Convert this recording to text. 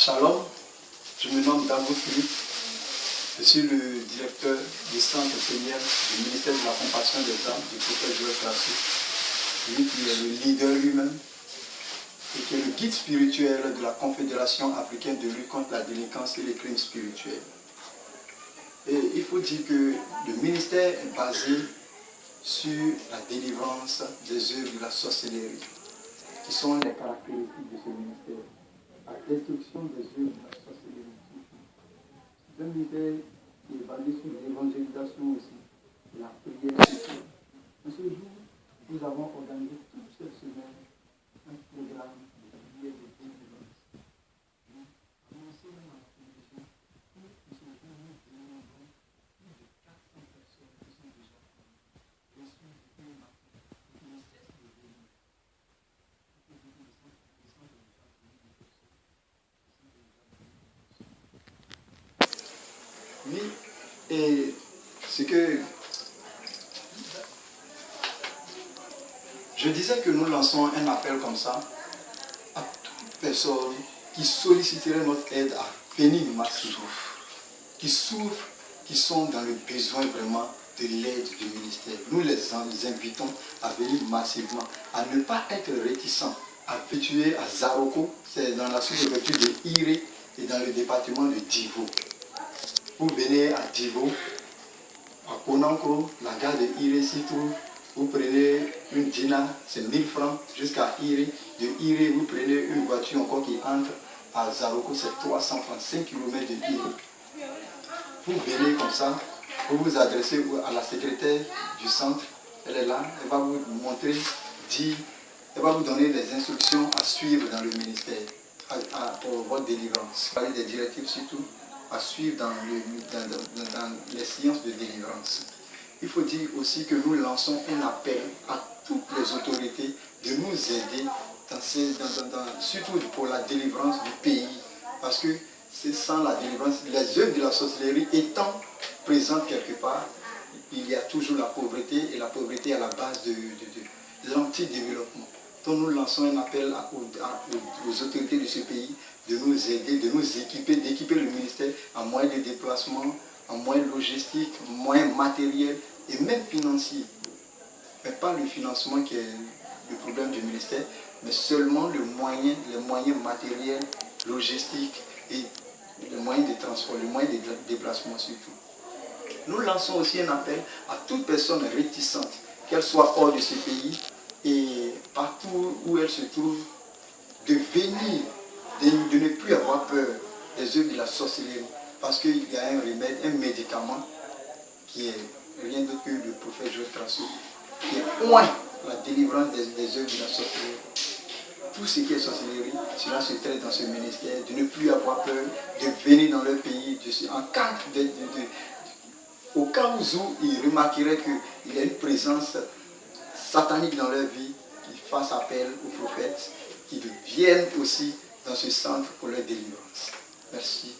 Shalom, je me nomme Dabo Philippe, je suis le directeur du centre plénière du ministère de la Compassion des âmes du prophète Joël Crasso, lui qui est le leader lui-même et qui est le guide spirituel de la Confédération africaine de lutte contre la délinquance et les crimes spirituels. Et il faut dire que le ministère est basé sur la délivrance des œuvres de la sorcellerie, qui sont les caractéristiques de ce ministère. La destruction des œuvres de la sorcellerie. C'est un ministère qui est basé sur l'évangélisation aussi, la prière aussi. En ce jour, nous avons organisé toute cette semaine un programme de prière de délivrance. Nous commençons même à la condition où nous sommes venus plus de 400 personnes qui sont déjà reçues du pays matin et qui ne cessent de venir. Oui, et ce que je disais que nous lançons un appel comme ça à toute personne qui solliciterait notre aide à venir massivement, qui souffrent, qui sont dans le besoin vraiment de l'aide du ministère. Nous les invitons à venir massivement, à ne pas être réticents, à tuer à Zaroko, c'est dans la sous-préfecture de Iré et dans le département de Divo. Vous venez à Divo, à Konankro, la gare de Iré s'y trouve, vous prenez une dina, c'est 1000 francs, jusqu'à Iré. De Iré, vous prenez une voiture encore qui entre à Zaroko, c'est 300 francs, 5 km de Iré. Vous venez comme ça, vous vous adressez à la secrétaire du centre, elle est là, elle va vous montrer, dire, elle va vous donner les instructions à suivre dans le ministère, pour votre délivrance. Parler des directives surtout, à suivre dans les séances de délivrance. Il faut dire aussi que nous lançons un appel à toutes les autorités de nous aider, surtout pour la délivrance du pays. Parce que c'est sans la délivrance, les œuvres de la sorcellerie étant présentes quelque part, il y a toujours la pauvreté, et la pauvreté est à la base de l'antidéveloppement. Donc nous lançons un appel aux autorités de ce pays de nous aider, de nous équiper, d'équiper le ministère en moyens de déplacement, en moyens logistiques, moyens matériels et même financiers. Mais pas le financement qui est le problème du ministère, mais seulement les moyens matériels, logistiques et les moyens de transport, les moyens de déplacement surtout. Nous lançons aussi un appel à toute personne réticente, qu'elle soit hors de ce pays et partout où elle se trouve, de venir, de ne plus avoir peur des œuvres de la sorcellerie, parce qu'il y a un remède, un médicament qui est rien d'autre que le prophète Joël Crasso, qui est loin la délivrance des œuvres de la sorcellerie. Tout ce qui est sorcellerie, cela se traite dans ce ministère, de ne plus avoir peur, de venir dans leur pays, au cas où ils remarqueraient qu'il y a une présence satanique dans leur vie, qu'ils fassent appel aux prophètes, qu'ils viennent aussi dans ce centre pour leur délivrance. Merci.